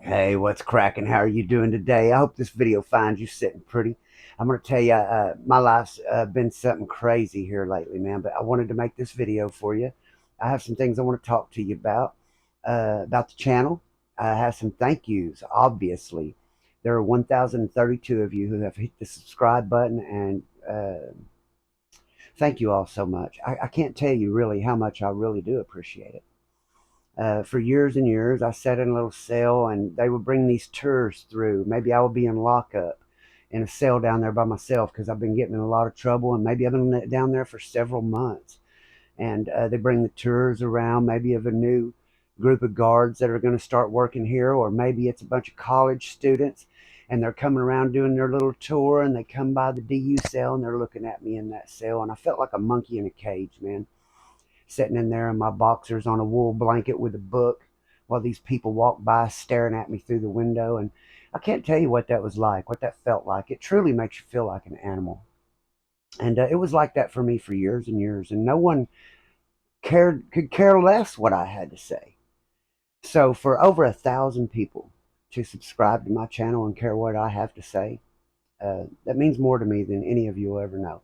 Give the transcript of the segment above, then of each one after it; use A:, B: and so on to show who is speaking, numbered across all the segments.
A: Hey, what's cracking? How are you doing today? I hope this video finds you sitting pretty. I'm going to tell you, my life's been something crazy here lately, man, but I wanted to make this video for you. I have some things I want to talk to you about the channel. I have some thank yous, obviously. There are 1,032 of you who have hit the subscribe button, and thank you all so much. I can't tell you really how much I really do appreciate it. For years and years, I sat in a little cell and they would bring these tours through. Maybe I would be in lockup in a cell down there by myself because I've been getting in a lot of trouble, and maybe I've been down there for several months. And they bring the tours around, maybe of a new group of guards that are going to start working here, or maybe it's a bunch of college students and they're coming around doing their little tour, and they come by the DU cell and they're looking at me in that cell. And I felt like a monkey in a cage, man, sitting in there in my boxers on a wool blanket with a book while these people walk by staring at me through the window. And I can't tell you what that was like, what that felt like. It truly makes you feel like an animal. And it was like that for me for years and years, and no one could care less what I had to say. So for over 1,000 people to subscribe to my channel and care what I have to say, that means more to me than any of you will ever know.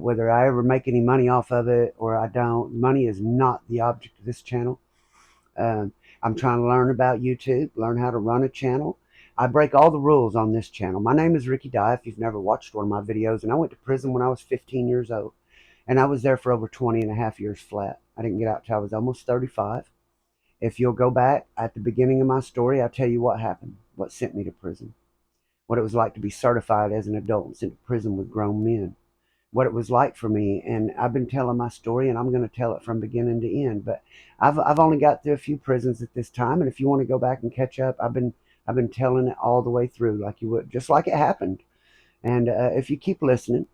A: Whether I ever make any money off of it or I don't, money is not the object of this channel. I'm trying to learn about YouTube, learn how to run a channel. I break all the rules on this channel. My name is Ricky Dye, if you've never watched one of my videos, and I went to prison when I was 15 years old, and I was there for over 20 and a half years flat. I didn't get out till I was almost 35. If you'll go back at the beginning of my story, I'll tell you what happened, what sent me to prison, what it was like to be certified as an adult and sent to prison with grown men, what it was like for me. And I've been telling my story, and I'm going to tell it from beginning to end. But I've only got through a few prisons at this time, and if you want to go back and catch up, I've been telling it all the way through, like you would, just like it happened. And if you keep listening,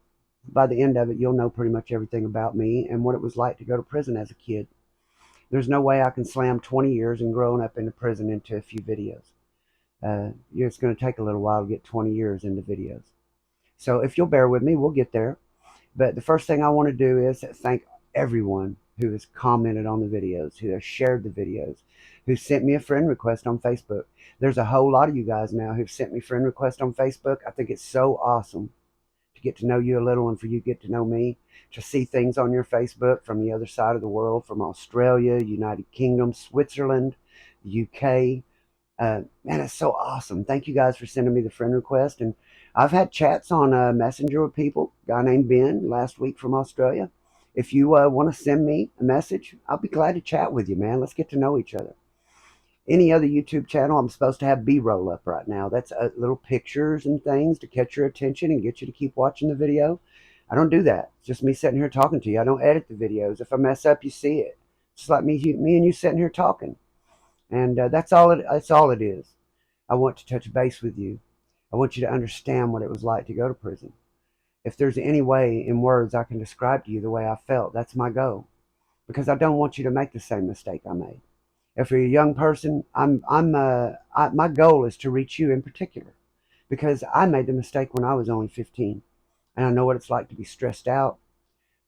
A: by the end of it, you'll know pretty much everything about me and what it was like to go to prison as a kid. There's no way I can slam 20 years and growing up in a prison into a few videos. It's going to take a little while to get 20 years into videos. So if you'll bear with me, we'll get there. But the first thing I want to do is thank everyone who has commented on the videos, who has shared the videos, who sent me a friend request on Facebook. There's a whole lot of you guys now who've sent me friend requests on Facebook. I think it's so awesome to get to know you a little and for you to get to know me, to see things on your Facebook from the other side of the world, from Australia, United Kingdom, Switzerland, the UK. Man, it's so awesome. Thank you guys for sending me the friend request. And I've had chats on Messenger with people. A guy named Ben last week from Australia. If you want to send me a message, I'll be glad to chat with you, man. Let's get to know each other. Any other YouTube channel, I'm supposed to have B-roll up right now. That's little pictures and things to catch your attention and get you to keep watching the video. I don't do that. It's just me sitting here talking to you. I don't edit the videos. If I mess up, you see it. It's like me and you sitting here talking. And that's all it is. I want to touch base with you. I want you to understand what it was like to go to prison. If there's any way in words I can describe to you the way I felt, that's my goal. Because I don't want you to make the same mistake I made. If you're a young person, my goal is to reach you in particular. Because I made the mistake when I was only 15. And I know what it's like to be stressed out,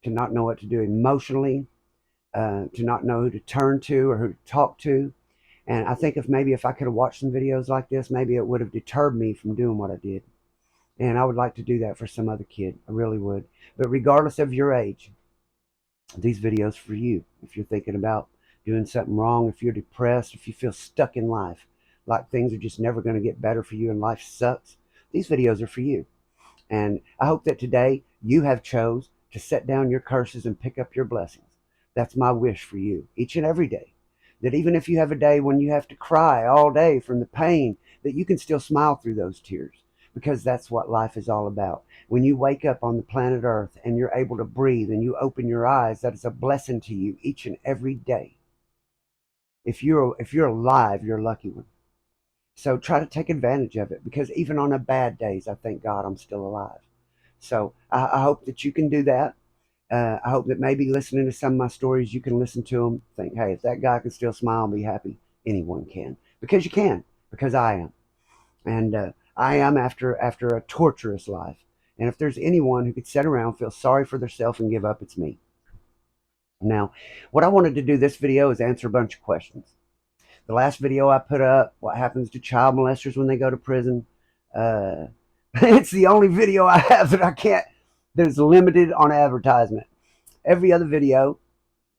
A: to not know what to do emotionally, to not know who to turn to or who to talk to. And I think if I could have watched some videos like this, maybe it would have deterred me from doing what I did. And I would like to do that for some other kid. I really would. But regardless of your age, these videos for you. If you're thinking about doing something wrong, if you're depressed, if you feel stuck in life, like things are just never going to get better for you and life sucks, these videos are for you. And I hope that today you have chose to set down your curses and pick up your blessings. That's my wish for you each and every day. That even if you have a day when you have to cry all day from the pain, that you can still smile through those tears, because that's what life is all about. When you wake up on the planet Earth and you're able to breathe and you open your eyes, that is a blessing to you each and every day. If you're alive, you're a lucky one. So try to take advantage of it, because even on the bad days, I thank God I'm still alive. So I hope that you can do that. I hope that maybe listening to some of my stories, you can listen to them, think, hey, if that guy can still smile and be happy, anyone can. Because you can, because I am. And I am after a torturous life. And if there's anyone who could sit around, feel sorry for themselves, and give up, it's me. Now, what I wanted to do this video is answer a bunch of questions. The last video I put up, what happens to child molesters when they go to prison. Uh, it's the only video I have that I can't, that is limited on advertisement. Every other video,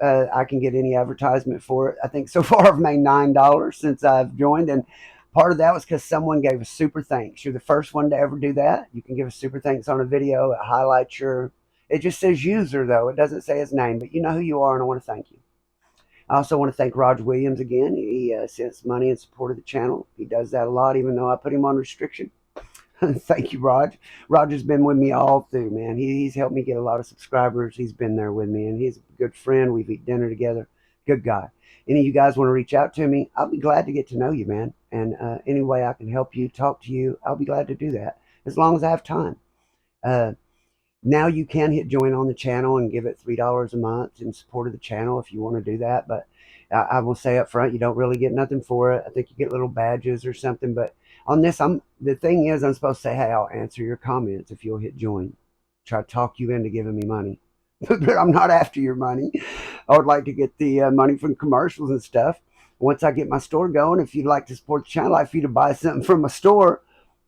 A: I can get any advertisement for it. I think so far I've made $9 since I've joined, and part of that was because someone gave a super thanks. You're the first one to ever do that. You can give a super thanks on a video. It highlights your. It just says user though. It doesn't say his name, but you know who you are, and I want to thank you. I also want to thank Roger Williams again. He sends money in support of the channel. He does that a lot, even though I put him on restriction. Thank you, Raj. Roger's been with me all through, man. He's helped me get a lot of subscribers. He's been there with me, and he's a good friend. We've eaten dinner together. Good guy. Any of you guys want to reach out to me, I'll be glad to get to know you, man. And any way I can help you, talk to you, I'll be glad to do that, as long as I have time. Uh, Now you can hit join on the channel and give it $3 a month in support of the channel if you want to do that. But I will say up front, you don't really get nothing for it. I think you get little badges or something. But on this, the thing is, I'm supposed to say, hey, I'll answer your comments if you'll hit join. Try to talk you into giving me money. But I'm not after your money. I would like to get the money from commercials and stuff. Once I get my store going, if you'd like to support the channel, I'd like for you to buy something from my store.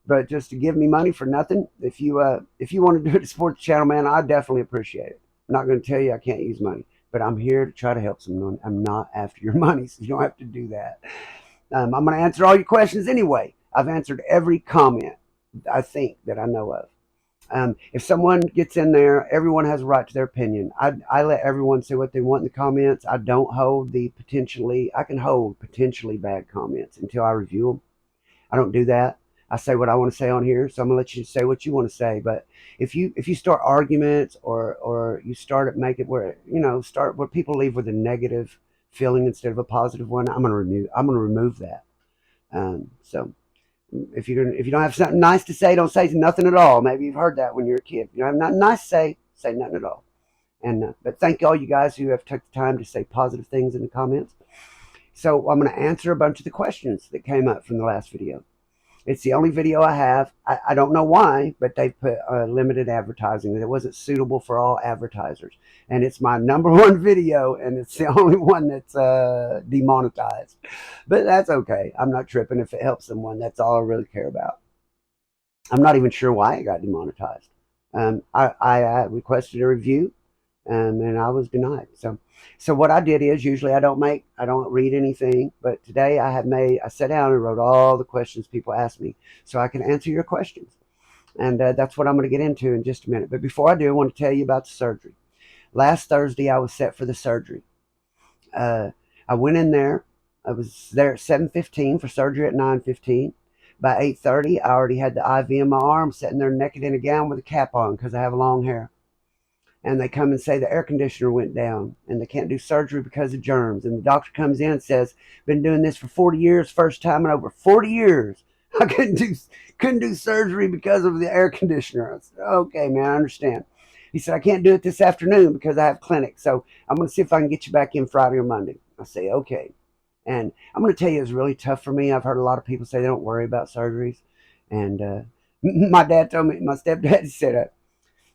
A: But just to give me money for nothing, if you want to do it to support the channel, man, I definitely appreciate it. I'm not going to tell you I can't use money, but I'm here to try to help someone. I'm not after your money, so you don't have to do that. I'm going to answer all your questions anyway. I've answered every comment I think that I know of. If someone gets in there, everyone has a right to their opinion. I let everyone say what they want in the comments. I don't hold the potentially, I can hold potentially bad comments until I review them. I don't do that. I say what I want to say on here, so I'm gonna let you say what you want to say. But if you start arguments or you start at make it where start where people leave with a negative feeling instead of a positive one, I'm gonna remove that. So if you don't have something nice to say, don't say nothing at all. Maybe you've heard that when you're a kid. If you don't have nothing nice to say nothing at all. And but thank all you guys who have took the time to say positive things in the comments. So I'm going to answer a bunch of the questions that came up from the last video. It's the only video I have. I don't know why, but they put limited advertising. It wasn't suitable for all advertisers. And it's my #1 video, and it's the only one that's demonetized. But that's okay. I'm not tripping. If it helps someone, that's all I really care about. I'm not even sure why it got demonetized. I requested a review, and I was denied. So what I did is usually I don't read anything, but today I sat down and wrote all the questions people asked me so I can answer your questions. And that's what I'm going to get into in just a minute. But before I do, I want to tell you about the surgery. Last Thursday, I was set for the surgery. I went in there. I was there at 7:15 for surgery at 9:15. By 8:30, I already had the IV in my arm, sitting there naked in a gown with a cap on because I have long hair. And they come and say the air conditioner went down and they can't do surgery because of germs. And the doctor comes in and says, been doing this for 40 years, first time in over 40 years. I couldn't do surgery because of the air conditioner. I said, okay, man, I understand. He said, I can't do it this afternoon because I have clinic. So I'm going to see if I can get you back in Friday or Monday. I say, okay. And I'm going to tell you, it's really tough for me. I've heard a lot of people say they don't worry about surgeries. And my dad told me, my stepdad said,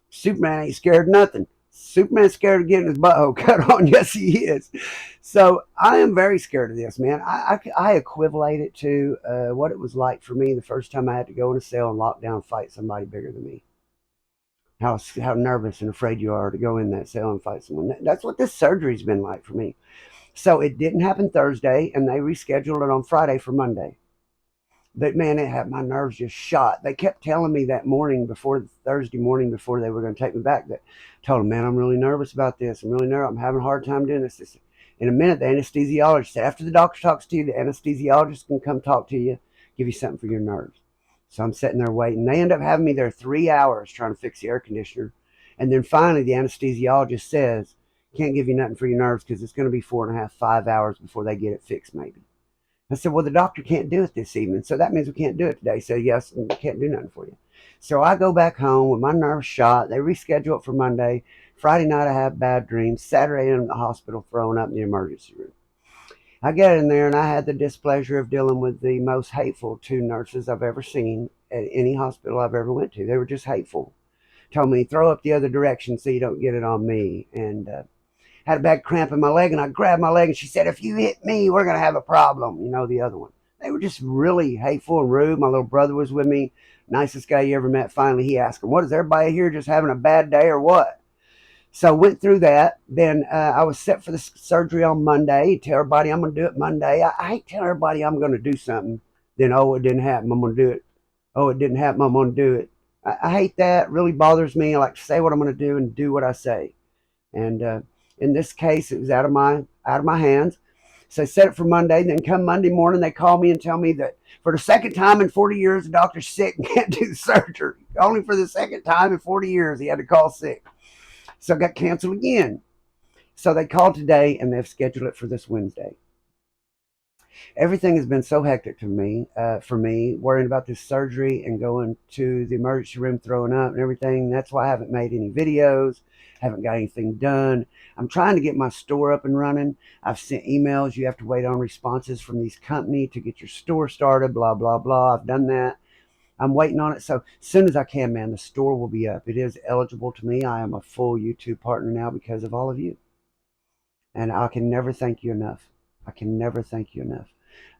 A: Superman ain't scared of nothing. Superman's scared of getting his butthole cut on. Yes, he is. So I am very scared of this, man. I equivalent it to what it was like for me the first time I had to go in a cell and lock down and fight somebody bigger than me. How nervous and afraid you are to go in that cell and fight someone. That's what this surgery's been like for me. So it didn't happen Thursday, and they rescheduled it on Friday for Monday. But man, it had my nerves just shot. They kept telling me that morning before Thursday morning before they were going to take me back that I told them, man, I'm really nervous about this. I'm really nervous. I'm having a hard time doing this. In a minute, the anesthesiologist said, after the doctor talks to you, the anesthesiologist can come talk to you, give you something for your nerves. So I'm sitting there waiting. They end up having me there 3 hours trying to fix the air conditioner. And then finally, the anesthesiologist says, can't give you nothing for your nerves because it's going to be 4.5, 5 hours before they get it fixed maybe. I said, well, the doctor can't do it this evening, so that means we can't do it today. So yes, we can't do nothing for you. So I go back home with my nerves shot. They reschedule it for Monday. Friday night I have bad dreams. Saturday I'm in the hospital throwing up in the emergency room. I get in there and I had the displeasure of dealing with the most hateful 2 nurses I've ever seen at any hospital I've ever went to. They were just hateful. Told me, throw up the other direction so you don't get it on me. And had a bad cramp in my leg, and I grabbed my leg, and she said, "If you hit me, we're going to have a problem." The other one. They were just really hateful and rude. My little brother was with me, nicest guy you ever met. Finally, he asked him, "What, is everybody here just having a bad day or what?" So I went through that. Then I was set for the surgery on Monday. Tell everybody I'm going to do it Monday. I hate telling everybody I'm going to do something. Then, oh, it didn't happen, I'm going to do it. Oh, it didn't happen, I'm going to do it. I hate that. It really bothers me. I like to say what I'm going to do and do what I say. And in this case, it was out of my hands. So I set it for Monday. Then come Monday morning, they call me and tell me that for the second time in 40 years, the doctor's sick and can't do the surgery. Only for the second time in 40 years, he had to call sick. So it got canceled again. So they called today and they've scheduled it for this Wednesday. Everything has been so hectic for me, worrying about this surgery and going to the emergency room, throwing up and everything. That's why I haven't made any videos, haven't got anything done. I'm trying to get my store up and running. I've sent emails. You have to wait on responses from these companies to get your store started, blah, blah, blah. I've done that. I'm waiting on it. So as soon as I can, man, the store will be up. It is eligible to me. I am a full YouTube partner now because of all of you. And I can never thank you enough. I can never thank you enough.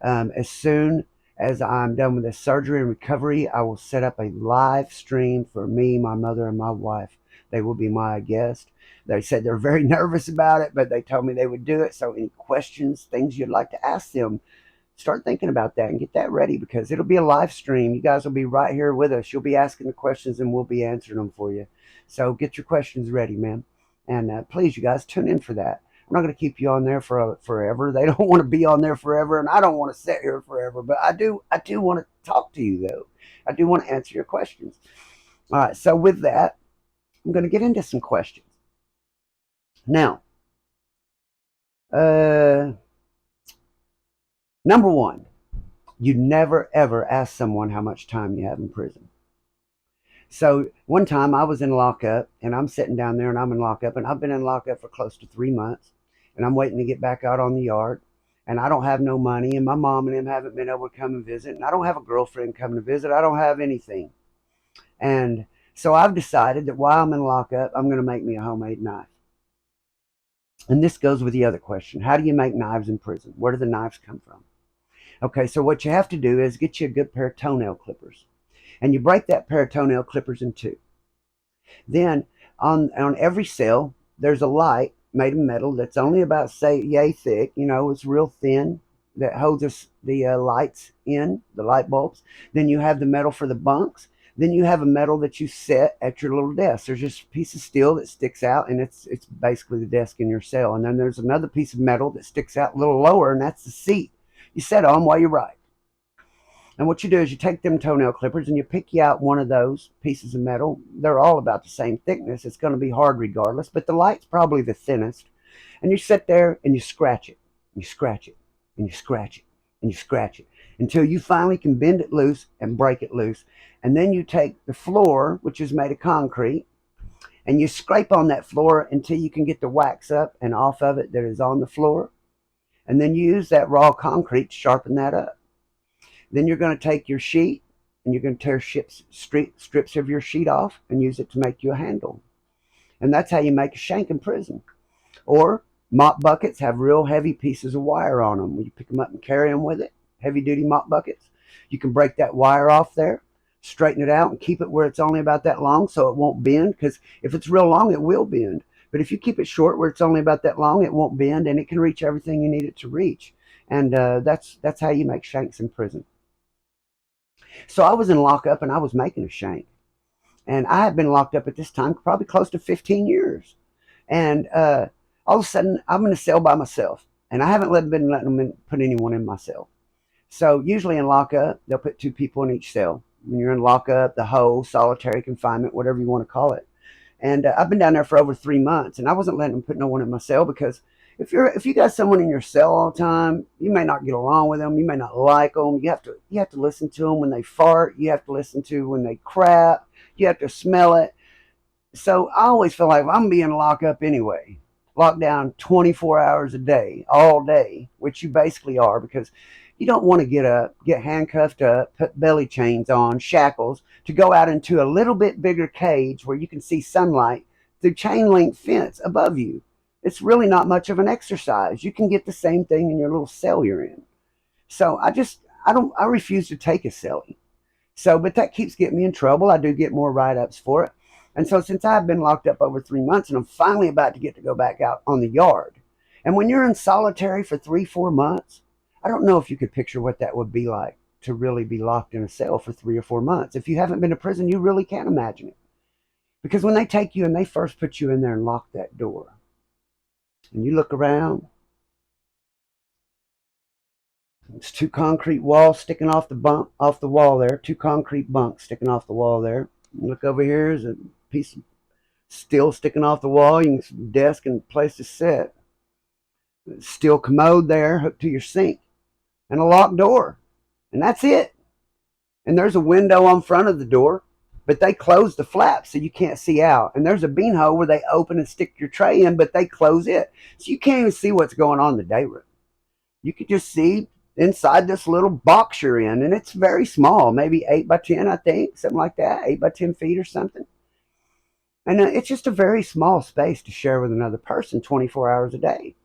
A: As soon as I'm done with this surgery and recovery, I will set up a live stream for me, my mother, and my wife. They will be my guest. They said they're very nervous about it, but they told me they would do it. So any questions, things you'd like to ask them, start thinking about that and get that ready, because it'll be a live stream. You guys will be right here with us. You'll be asking the questions and we'll be answering them for you. So get your questions ready, man. And please, you guys, tune in for that. I'm not going to keep you on there for forever. They don't want to be on there forever, and I don't want to sit here forever. But I do want to talk to you, though. I do want to answer your questions. All right. So with that, I'm going to get into some questions now. Number one, you never ever ask someone how much time you have in prison. So one time I was in lockup, and I'm sitting down there and I'm in lockup, and I've been in lockup for close to 3 months, and I'm waiting to get back out on the yard, and I don't have no money, and my mom and them haven't been able to come and visit, and I don't have a girlfriend coming to visit. I don't have anything. And so I've decided that while I'm in lockup, I'm going to make me a homemade knife. And this goes with the other question. How do you make knives in prison? Where do the knives come from? Okay, so what you have to do is get you a good pair of toenail clippers. And you break that pair of toenail clippers in two. Then on every cell, there's a light made of metal that's only about, say, yay thick. It's real thin, that holds the lights in, the light bulbs. Then you have the metal for the bunks. Then you have a metal that you set at your little desk. There's just a piece of steel that sticks out, and it's basically the desk in your cell. And then there's another piece of metal that sticks out a little lower, and that's the seat you sit on while you write. And what you do is you take them toenail clippers and you pick you out one of those pieces of metal. They're all about the same thickness. It's going to be hard regardless, but the light's probably the thinnest. And you sit there and you scratch it, and you scratch it, and you scratch it, and you scratch it until you finally can bend it loose and break it loose. And then you take the floor, which is made of concrete, and you scrape on that floor until you can get the wax up and off of it that is on the floor. And then you use that raw concrete to sharpen that up. Then you're going to take your sheet and you're going to tear strips of your sheet off and use it to make you a handle. And that's how you make a shank in prison. Or mop buckets have real heavy pieces of wire on them. You pick them up and carry them with it. Heavy duty mop buckets. You can break that wire off there, straighten it out, and keep it where it's only about that long so it won't bend. Because if it's real long, it will bend. But if you keep it short where it's only about that long, it won't bend, and it can reach everything you need it to reach. And that's how you make shanks in prison. So I was in lockup and I was making a shank. And I had been locked up at this time probably close to 15 years. And all of a sudden, I'm in a cell by myself. And I haven't been letting them put anyone in my cell. So usually in lockup, they'll put 2 people in each cell. When you're in lockup, the hole, solitary confinement, whatever you want to call it. And I've been down there for over 3 months. And I wasn't letting them put no one in my cell because if you got someone in your cell all the time, you may not get along with them. You may not like them. You have to listen to them when they fart. You have to listen to when they crap. You have to smell it. So I always feel like I'm being locked up anyway, locked down 24 hours a day, all day, which you basically are, because you don't want to get up, get handcuffed up, put belly chains on, shackles, to go out into a little bit bigger cage where you can see sunlight through chain link fence above you. It's really not much of an exercise. You can get the same thing in your little cell you're in. So I refuse to take a cellie. So, but that keeps getting me in trouble. I do get more write-ups for it. And so since I've been locked up over 3 months and I'm finally about to get to go back out on the yard. And when you're in solitary for 3, 4 months, I don't know if you could picture what that would be like to really be locked in a cell for 3 or 4 months. If you haven't been to prison, you really can't imagine it. Because when they take you and they first put you in there and lock that door, and you look around, it's two concrete walls sticking off the wall there, two concrete bunks sticking off the wall there. You look over here, there's a piece of steel sticking off the wall, you can desk and place to sit. Steel commode there hooked to your sink, and a locked door. And that's it. And there's a window on front of the door, but they close the flap so you can't see out. And there's a bean hole where they open and stick your tray in, but they close it. So you can't even see what's going on in the day room. You could just see inside this little box you're in, and it's very small, maybe 8 by 10, I think, something like that, 8 by 10 feet or something. And it's just a very small space to share with another person 24 hours a day.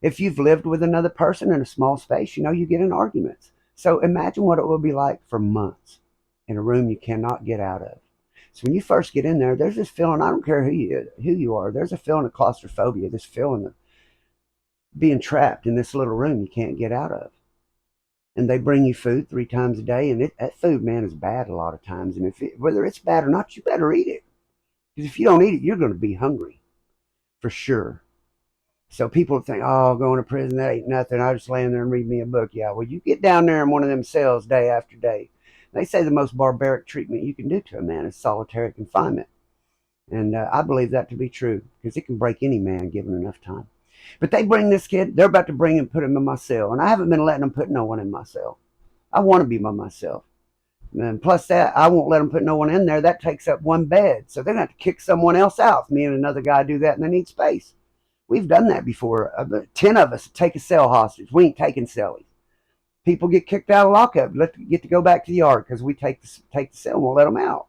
A: If you've lived with another person in a small space, you get in arguments. So imagine what it will be like for months in a room you cannot get out of. So when you first get in there, there's this feeling, I don't care who you are, there's a feeling of claustrophobia, this feeling of being trapped in this little room you can't get out of. And they bring you food 3 times a day, and that food, man, is bad a lot of times. And whether it's bad or not, you better eat it. Because if you don't eat it, you're going to be hungry, for sure. So people think, oh, going to prison, that ain't nothing. I'll just lay in there and read me a book. Yeah, well, you get down there in one of them cells day after day. They say the most barbaric treatment you can do to a man is solitary confinement. And I believe that to be true, because it can break any man given enough time. But they bring this kid, they're about to bring him, put him in my cell. And I haven't been letting them put no one in my cell. I want to be by myself. And plus that, I won't let them put no one in there. That takes up one bed. So they're going to have to kick someone else out. If me and another guy do that, and they need space. We've done that before. 10 of us take a cell hostage. We ain't taking cellies. People get kicked out of lockup, get to go back to the yard because we take the cell and we'll let them out.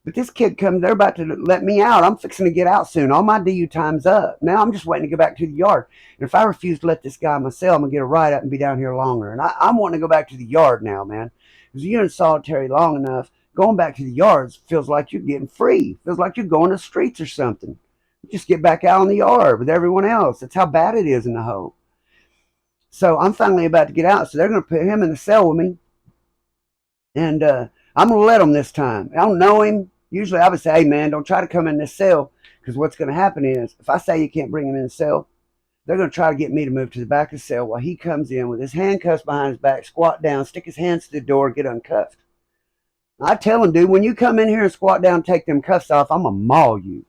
A: But this kid comes, they're about to let me out. I'm fixing to get out soon. All my DU time's up. Now I'm just waiting to go back to the yard. And if I refuse to let this guy in my cell, I'm going to get a ride up and be down here longer. And I'm wanting to go back to the yard now, man. Because you're in solitary long enough, going back to the yards feels like you're getting free. Feels like you're going to the streets or something. You just get back out in the yard with everyone else. That's how bad it is in the hole. So I'm finally about to get out. So they're going to put him in the cell with me. And I'm going to let him this time. I don't know him. Usually I would say, hey, man, don't try to come in this cell, because what's going to happen is if I say you can't bring him in the cell, they're going to try to get me to move to the back of the cell while he comes in with his handcuffs behind his back, squat down, stick his hands to the door, and get uncuffed. I tell him, dude, when you come in here and squat down and take them cuffs off, I'm going to maul you.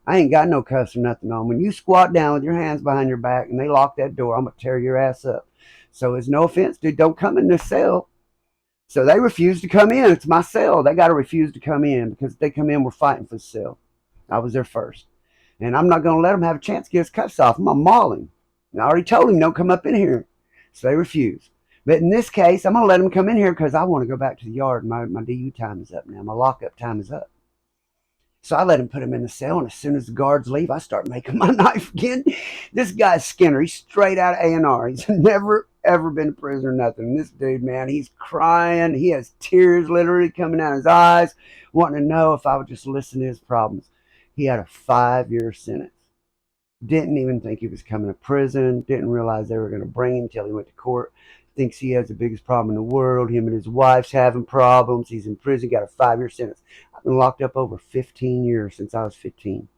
A: I ain't got no cuffs or nothing on. When you squat down with your hands behind your back and they lock that door, I'm going to tear your ass up. So it's no offense, dude, don't come in this cell. So they refuse to come in. It's my cell. They got to refuse to come in, because if they come in, we're fighting for the cell. I was there first. And I'm not going to let them have a chance to get his cuffs off. I'm going to maul him. And I already told him, don't come up in here. So they refuse. But in this case, I'm going to let them come in here because I want to go back to the yard. My DU time is up now. My lockup time is up. So I let him put him in the cell, and as soon as the guards leave, I start making my knife again. This guy's Skinner. He's straight out of A&R. He's never, ever been to prison or nothing. This dude, man, he's crying. He has tears literally coming out of his eyes, wanting to know if I would just listen to his problems. He had a 5-year sentence. Didn't even think he was coming to prison. Didn't realize they were going to bring him until he went to court. Thinks he has the biggest problem in the world. Him and his wife's having problems. He's in prison. Got a 5-year sentence. I've been locked up over 15 years since I was 15.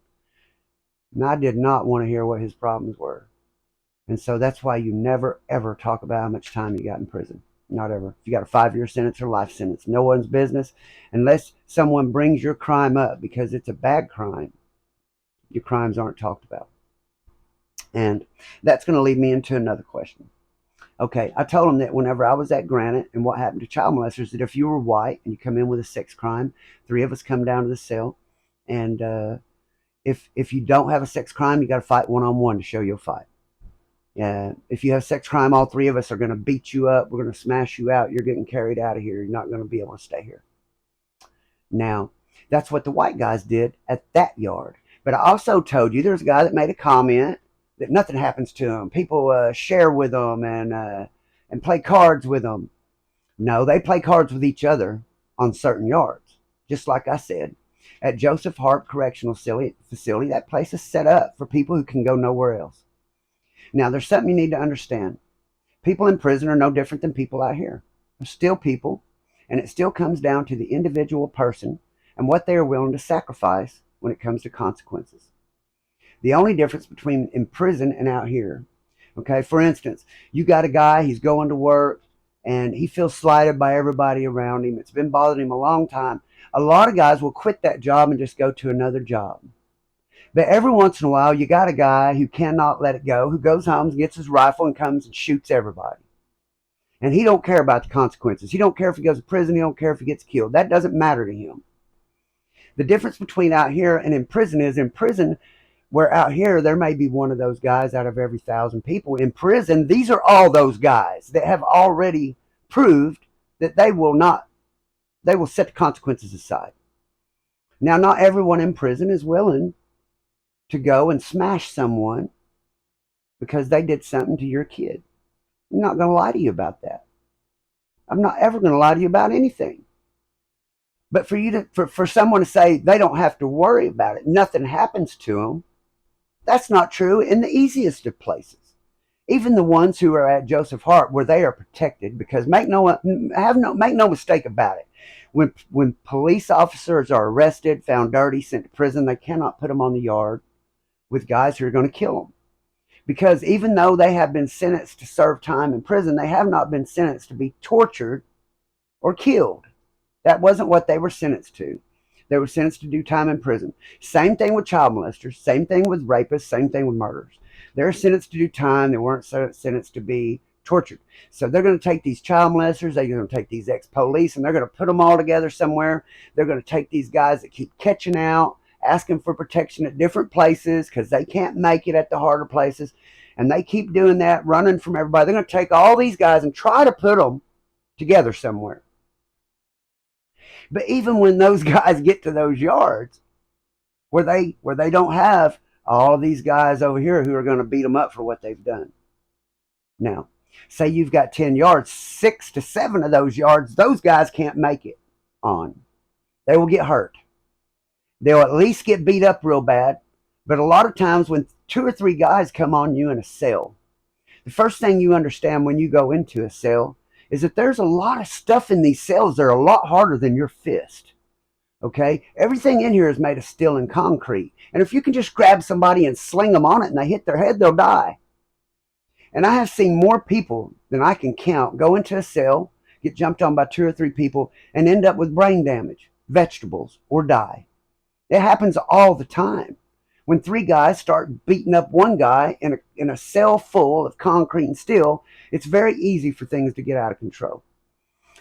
A: And I did not want to hear what his problems were. And so that's why you never, ever talk about how much time you got in prison. Not ever. If you got a 5-year sentence or life sentence, no one's business. Unless someone brings your crime up because it's a bad crime, your crimes aren't talked about. And that's going to lead me into another question. Okay, I told him that whenever I was at Granite and what happened to child molesters, that if you were white and you come in with a sex crime, 3 of us come down to the cell, and if you don't have a sex crime, you got to fight one-on-one to show you'll fight. If you have sex crime, all 3 of us are going to beat you up. We're going to smash you out. You're getting carried out of here. You're not going to be able to stay here. Now, that's what the white guys did at that yard. But I also told you there's a guy that made a comment that nothing happens to them. People share with them and play cards with them. No, they play cards with each other on certain yards. Just like I said, at Joseph Hart Correctional Facility, that place is set up for people who can go nowhere else. Now, there's something you need to understand. People in prison are no different than people out here. They're still people, and it still comes down to the individual person and what they are willing to sacrifice when it comes to consequences. The only difference between in prison and out here, okay, for instance, you got a guy, he's going to work, and he feels slighted by everybody around him. It's been bothering him a long time. A lot of guys will quit that job and just go to another job. But every once in a while, you got a guy who cannot let it go, who goes home, gets his rifle, and comes and shoots everybody. And he don't care about the consequences. He don't care if he goes to prison. He don't care if he gets killed. That doesn't matter to him. The difference between out here and in prison is in prison, where out here there may be one of those guys out of every 1,000 people. In prison, these are all those guys that have already proved that they will set the consequences aside. Now, not everyone in prison is willing to go and smash someone because they did something to your kid. I'm not going to lie to you about that. I'm not ever going to lie to you about anything. But for someone to say they don't have to worry about it, nothing happens to them, that's not true in the easiest of places. Even the ones who are at Joseph Hart, where they are protected, because make no mistake about it. When police officers are arrested, found dirty, sent to prison, they cannot put them on the yard with guys who are going to kill them. Because even though they have been sentenced to serve time in prison, they have not been sentenced to be tortured or killed. That wasn't what they were sentenced to. They were sentenced to do time in prison. Same thing with child molesters, same thing with rapists, same thing with murderers. They're sentenced to do time. They weren't sentenced to be tortured. So they're going to take these child molesters, they're going to take these ex-police, and they're going to put them all together somewhere. They're going to take these guys that keep catching out, asking for protection at different places because they can't make it at the harder places. And they keep doing that, running from everybody. They're going to take all these guys and try to put them together somewhere. But even when those guys get to those yards where they don't have all these guys over here who are going to beat them up for what they've done. Now, say you've got 10 yards, 6 to 7 of those yards, those guys can't make it on. They will get hurt. They'll at least get beat up real bad. But a lot of times when 2 or 3 guys come on you in a cell, the first thing you understand when you go into a cell is that there's a lot of stuff in these cells that are a lot harder than your fist. Okay? Everything in here is made of steel and concrete. And if you can just grab somebody and sling them on it and they hit their head, they'll die. And I have seen more people than I can count go into a cell, get jumped on by 2 or 3 people, and end up with brain damage, vegetables, or die. It happens all the time. When 3 guys start beating up one guy in a cell full of concrete and steel, it's very easy for things to get out of control.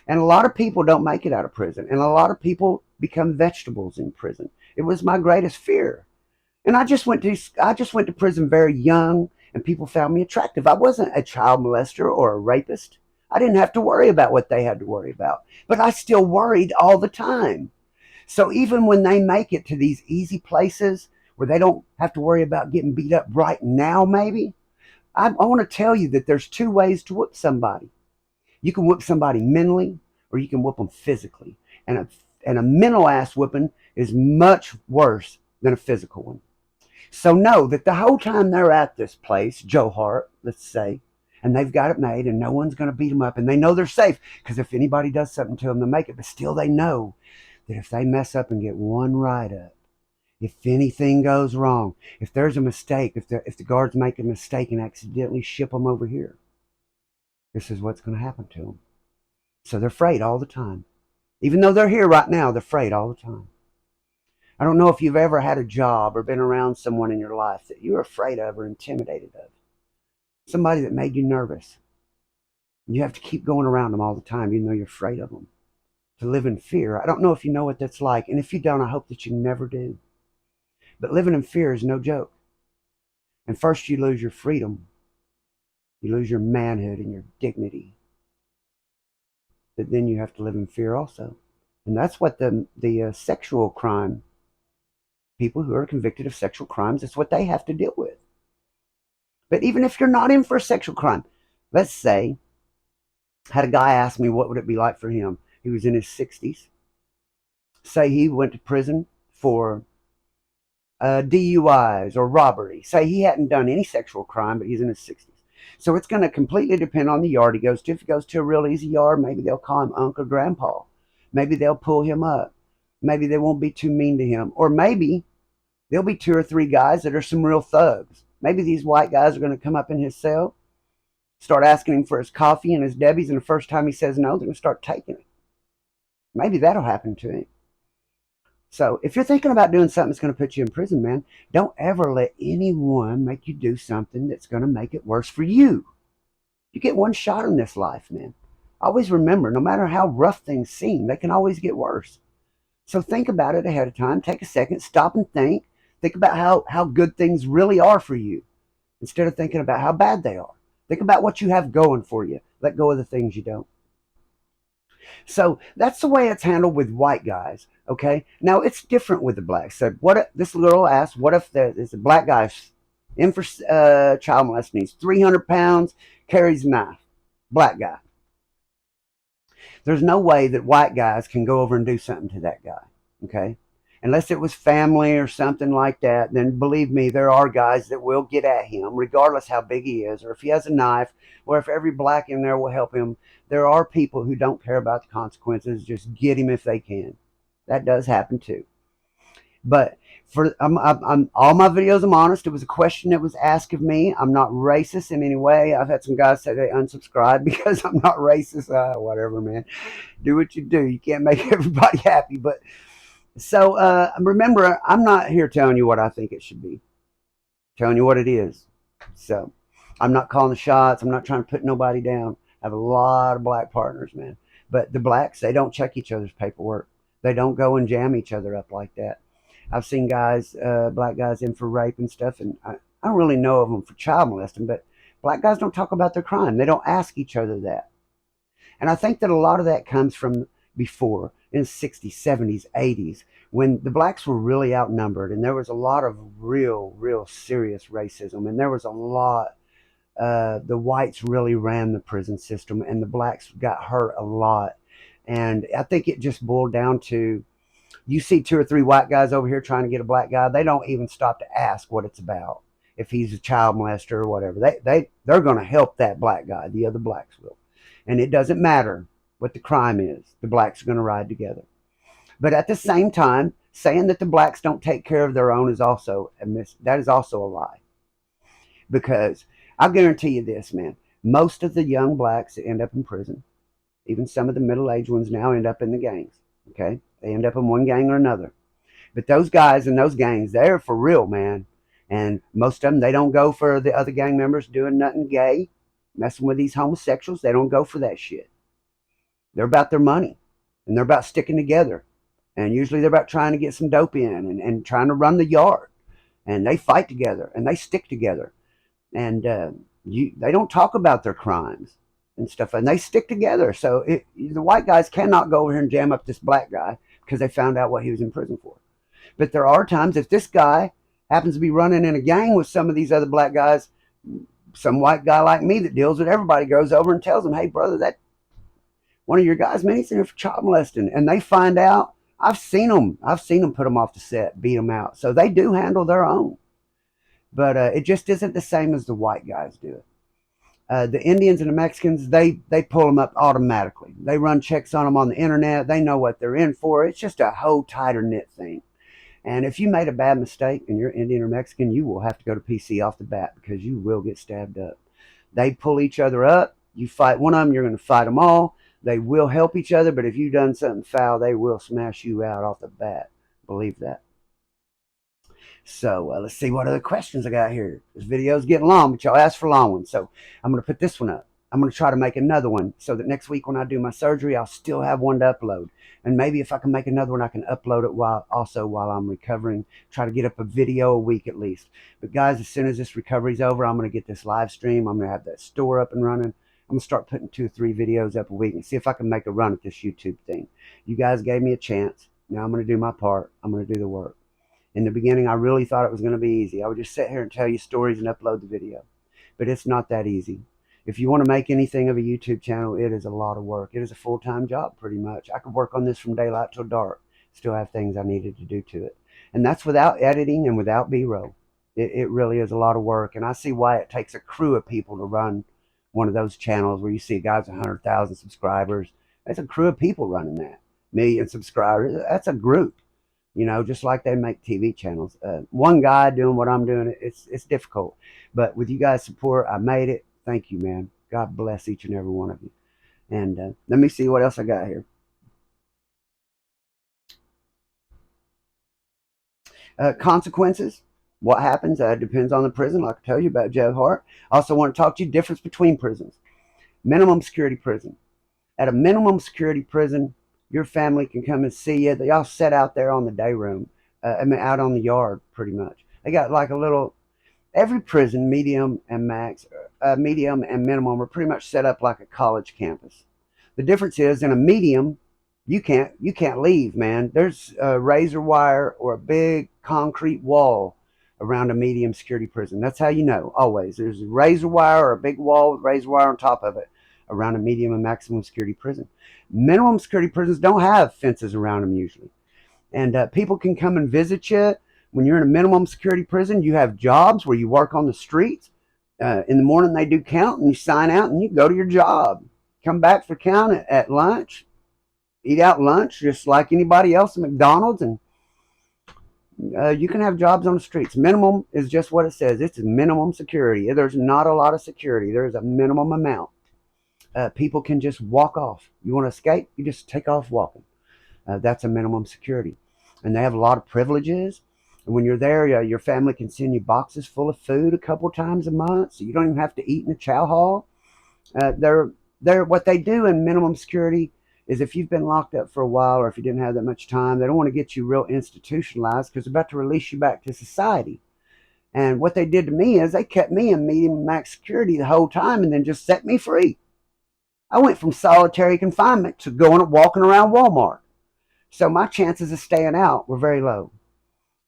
A: And a lot of people don't make it out of prison. And a lot of people become vegetables in prison. It was my greatest fear. And I just went to prison very young, and people found me attractive. I wasn't a child molester or a rapist. I didn't have to worry about what they had to worry about. But I still worried all the time. So even when they make it to these easy places where they don't have to worry about getting beat up right now, maybe, I want to tell you that there's 2 ways to whoop somebody. You can whoop somebody mentally, or you can whoop them physically. And a mental ass whooping is much worse than a physical one. So know that the whole time they're at this place, Joe Hart, let's say, and they've got it made and no one's going to beat them up, and they know they're safe because if anybody does something to them, they'll make it. But still they know that if they mess up and get one write-up, if anything goes wrong, if there's a mistake, if the guards make a mistake and accidentally ship them over here, this is what's going to happen to them. So they're afraid all the time. Even though they're here right now, they're afraid all the time. I don't know if you've ever had a job or been around someone in your life that you're afraid of or intimidated of. Somebody that made you nervous. You have to keep going around them all the time, even though you're afraid of them. To live in fear. I don't know if you know what that's like. And if you don't, I hope that you never do. But living in fear is no joke. And first you lose your freedom. You lose your manhood and your dignity. But then you have to live in fear also. And that's what the sexual crime, people who are convicted of sexual crimes, that's what they have to deal with. But even if you're not in for a sexual crime, let's say, had a guy ask me what would it be like for him. He was in his 60s. Say he went to prison for DUIs or robbery. Say he hadn't done any sexual crime, but he's in his 60s. So it's going to completely depend on the yard he goes to. If he goes to a real easy yard, maybe they'll call him Uncle Grandpa. Maybe they'll pull him up. Maybe they won't be too mean to him. Or maybe there'll be two or three guys that are some real thugs. Maybe these white guys are going to come up in his cell, start asking him for his coffee and his Debbie's, and the first time he says no, they're going to start taking it. Maybe that'll happen to him. So if you're thinking about doing something that's going to put you in prison, man, don't ever let anyone make you do something that's going to make it worse for you. You get one shot in this life, man. Always remember, no matter how rough things seem, they can always get worse. So think about it ahead of time. Take a second, stop and think. Think about how good things really are for you instead of thinking about how bad they are. Think about what you have going for you. Let go of the things you don't. So that's the way it's handled with white guys. Okay. Now it's different with the blacks. So what if, this girl asked, what if there's a black guy in for child molesting? He's 300 pounds, carries a knife. Black guy. There's no way that white guys can go over and do something to that guy. Okay. Unless it was family or something like that, then believe me, there are guys that will get at him, regardless how big he is, or if he has a knife, or if every black in there will help him. There are people who don't care about the consequences, just get him if they can. That does happen too. But for all my videos, I'm honest. It was a question that was asked of me. I'm not racist in any way. I've had some guys say they unsubscribe because I'm not racist. Whatever, man. Do what you do. You can't make everybody happy, but so remember, I'm not here telling you what I think it should be. I'm telling you what it is. So I'm not calling the shots. I'm not trying to put nobody down. I have a lot of black partners, man. But the blacks, they don't check each other's paperwork. They don't go and jam each other up like that. I've seen guys, black guys in for rape and stuff, and I don't really know of them for child molesting, but black guys don't talk about their crime. They don't ask each other that. And I think that a lot of that comes from before in the 60s, 70s, 80s, when the blacks were really outnumbered and there was a lot of real serious racism. And there was a lot, the whites really ran the prison system and the blacks got hurt a lot. And I think it just boiled down to you see two or three white guys over here trying to get a black guy, they don't even stop to ask what it's about. If he's a child molester or whatever, they're going to help that black guy. The other blacks will. And it doesn't matter what the crime is. The blacks are going to ride together. But at the same time, saying that the blacks don't take care of their own is also that is also a lie. Because I guarantee you this, man. Most of the young blacks that end up in prison, even some of the middle-aged ones now, end up in the gangs. Okay, they end up in one gang or another. But those guys in those gangs, they're for real, man. And most of them, they don't go for the other gang members doing nothing gay, messing with these homosexuals. They don't go for that shit. They're about their money, and they're about sticking together. And usually they're about trying to get some dope in and trying to run the yard. And they fight together, and they stick together. And they don't talk about their crimes and stuff, and they stick together. So the white guys cannot go over here and jam up this black guy because they found out what he was in prison for. But there are times if this guy happens to be running in a gang with some of these other black guys, some white guy like me that deals with everybody goes over and tells them, hey, brother, that one of your guys, man, he's in here for child molesting. And they find out. I've seen them put them off the set, beat them out. So they do handle their own. But it just isn't the same as the white guys do it. The Indians and the Mexicans, they pull them up automatically. They run checks on them on the internet. They know what they're in for. It's just a whole tighter knit thing. And if you made a bad mistake and you're Indian or Mexican, you will have to go to PC off the bat because you will get stabbed up. They pull each other up. You fight one of them, you're going to fight them all. They will help each other, but if you've done something foul, they will smash you out off the bat. Believe that. So let's see what other questions I got here. This video is getting long, but y'all asked for long ones. So I'm going to put this one up. I'm going to try to make another one so that next week when I do my surgery, I'll still have one to upload. And maybe if I can make another one, I can upload it while I'm recovering. Try to get up a video a week at least. But guys, as soon as this recovery's over, I'm going to get this live stream. I'm going to have that store up and running. I'm going to start putting 2 or 3 videos up a week and see if I can make a run at this YouTube thing. You guys gave me a chance. Now I'm going to do my part. I'm going to do the work. In the beginning, I really thought it was going to be easy. I would just sit here and tell you stories and upload the video. but it's not that easy. If you want to make anything of a YouTube channel, it is a lot of work. It is a full-time job, pretty much. I could work on this from daylight till dark, still have things I needed to do to it. And that's without editing and without B-roll. It really is a lot of work. And I see why it takes a crew of people to run one of those channels where you see guys 100,000 subscribers. That's a crew of people running that. Million subscribers. That's a group, just like they make TV channels. One guy doing what I'm doing, it's difficult. But with you guys' support, I made it. Thank you, man. God bless each and every one of you. And let me see what else I got here. Consequences. What happens depends on the prison, like I tell you about Jeff Hart. I also want to talk to you difference between prisons. Minimum security prison. At a minimum security prison, your family can come and see you. They all set out there on the day room, out on the yard, pretty much. They got like a little. Every prison, medium and max, medium and minimum, are pretty much set up like a college campus. The difference is in a medium, you can't leave, man. There's a razor wire or a big concrete wall around a medium security prison. That's how you know, always. There's a razor wire or a big wall with razor wire on top of it around a medium and maximum security prison. Minimum security prisons don't have fences around them usually. And people can come and visit you. When you're in a minimum security prison, you have jobs where you work on the streets. In the morning, they do count, and you sign out, and you go to your job. Come back for count at lunch, eat out lunch just like anybody else at McDonald's, and you can have jobs on the streets. Minimum is just what it says. It's minimum security. There's not a lot of security. There's a minimum amount. People can just walk off. You want to escape? You just take off walking. That's a minimum security. And they have a lot of privileges. And when you're there, your family can send you boxes full of food a couple times a month, so you don't even have to eat in the chow hall. They're what they do in minimum security is if you've been locked up for a while or if you didn't have that much time, they don't want to get you real institutionalized because they're about to release you back to society. And what they did to me is they kept me in medium max security the whole time and then just set me free. I went from solitary confinement to walking around Walmart. So my chances of staying out were very low.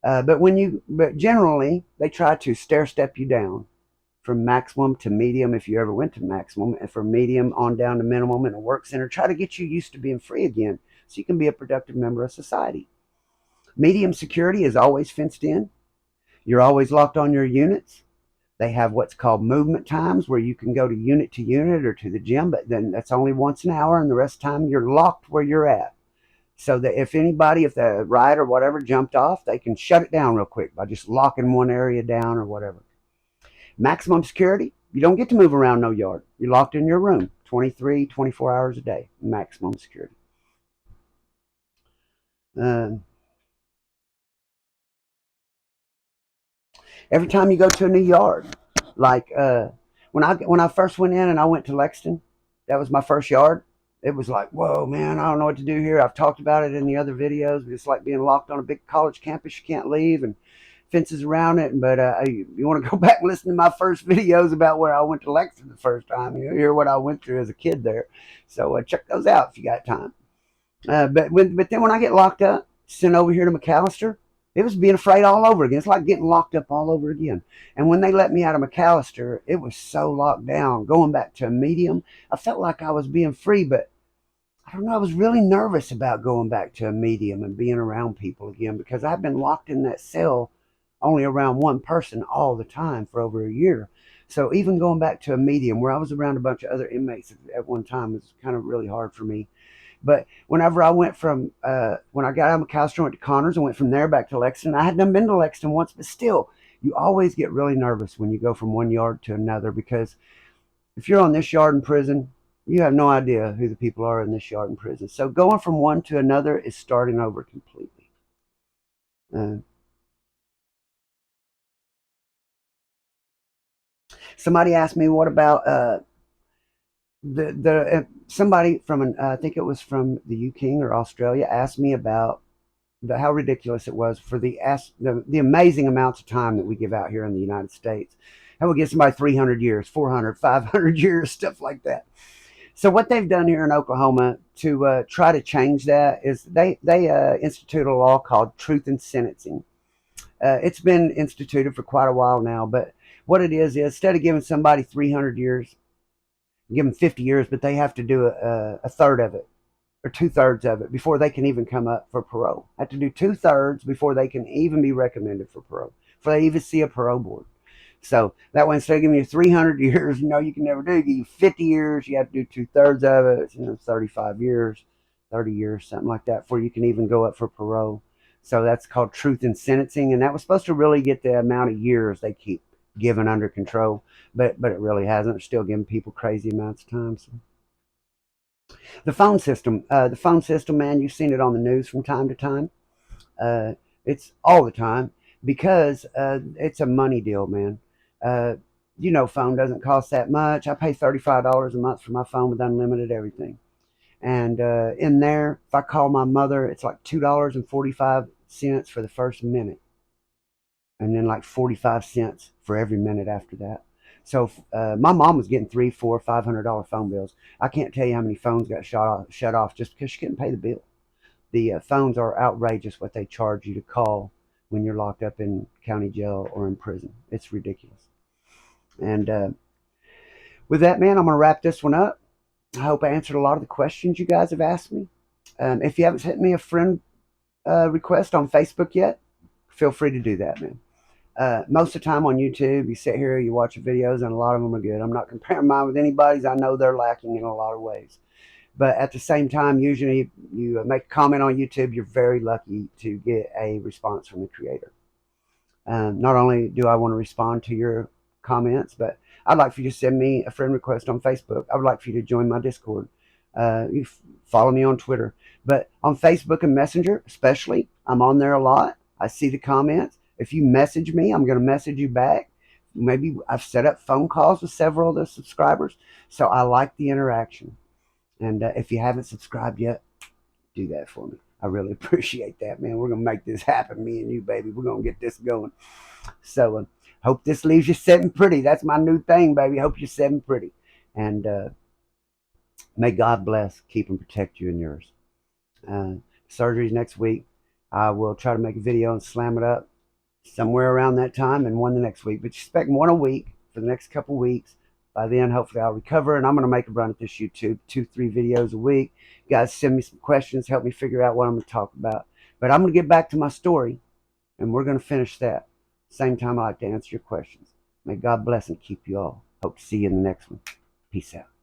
A: But generally they try to stair step you down from maximum to medium if you ever went to maximum, and from medium on down to minimum in a work center. Try to get you used to being free again so you can be a productive member of society. Medium security is always fenced in. You're always locked on your units. They have what's called movement times where you can go to unit or to the gym, but then that's only once an hour, and the rest of the time you're locked where you're at. So that if the ride or whatever jumped off, they can shut it down real quick by just locking one area down or whatever. Maximum security, you don't get to move around no yard. You're locked in your room 23, 24 hours a day. Maximum security. Every time you go to a new yard, like when I first went in and I went to Lexington, that was my first yard. It was like, whoa, man, I don't know what to do here. I've talked about it in the other videos. But it's like being locked on a big college campus. You can't leave, and fences around it. But you want to go back and listen to my first videos about where I went to Lexington the first time. You hear what I went through as a kid there. So check those out if you got time. But then when I get locked up, sent over here to McAllister, it was being afraid all over again. It's like getting locked up all over again. And when they let me out of McAllister, it was so locked down. Going back to a medium, I felt like I was being free, but I don't know. I was really nervous about going back to a medium and being around people again because I've been locked in that cell only around one person all the time for over a year. So even going back to a medium where I was around a bunch of other inmates at one time was kind of really hard for me. But whenever I went when I got out of McAllister, I went to Connors and went from there back to Lexington. I had never been to Lexington once, but still, you always get really nervous when you go from one yard to another because if you're on this yard in prison, you have no idea who the people are in this yard in prison. So going from one to another is starting over completely. Somebody asked me, what about somebody from I think it was from the UK or Australia asked me about how ridiculous it was for the amazing amounts of time that we give out here in the United States. How we give somebody 300 years, 400, 500 years, stuff like that. So what they've done here in Oklahoma to try to change that is they instituted a law called truth in sentencing. It's been instituted for quite a while now, but what it is instead of giving somebody 300 years, give them 50 years, but they have to do a third of it or two-thirds of it before they can even come up for parole. Have to do two-thirds before they can even be recommended for parole, before they even see a parole board. So that way, instead of giving you 300 years, you can never do. Give you 50 years, you have to do two-thirds of it. 35 years, 30 years, something like that, before you can even go up for parole. So that's called truth in sentencing, and that was supposed to really get the amount of years they keep giving under control, but it really hasn't. They're still giving people crazy amounts of time. So. The phone system, man, you've seen it on the news from time to time. Uh, it's all the time because it's a money deal, man. Uh, phone doesn't cost that much. I pay $35 a month for my phone with unlimited everything. And in there, if I call my mother, it's like $2.45 for the first minute, and then like 45 cents for every minute after that. So my mom was getting $300, $400, $500 phone bills. I can't tell you how many phones got shut off just because she couldn't pay the bill. The phones are outrageous what they charge you to call when you're locked up in county jail or in prison. It's ridiculous. And with that, man, I'm going to wrap this one up. I hope I answered a lot of the questions you guys have asked me. If you haven't sent me a friend request on Facebook yet, feel free to do that, man. Most of the time on YouTube, you sit here, you watch videos, and a lot of them are good. I'm not comparing mine with anybody's. I know they're lacking in a lot of ways. But at the same time, usually you make a comment on YouTube, you're very lucky to get a response from the creator. Not only do I want to respond to your comments, but I'd like for you to send me a friend request on Facebook. I would like for you to join my Discord. You follow me on Twitter. But on Facebook and Messenger, especially, I'm on there a lot. I see the comments. If you message me, I'm going to message you back. Maybe I've set up phone calls with several of the subscribers. So I like the interaction. And if you haven't subscribed yet, do that for me. I really appreciate that, man. We're going to make this happen, me and you, baby. We're going to get this going. So hope this leaves you sitting pretty. That's my new thing, baby. Hope you're sitting pretty. And may God bless, keep and protect you and yours. Surgery's next week. I will try to make a video and slam it up somewhere around that time, and one the next week. But expect one a week for the next couple weeks. By then, hopefully, I'll recover, and I'm going to make a run at this YouTube, 2-3 videos a week. You guys send me some questions, help me figure out what I'm going to talk about. But I'm going to get back to my story, and we're going to finish that. Same time, I like to answer your questions. May God bless and keep you all. Hope to see you in the next one. Peace out.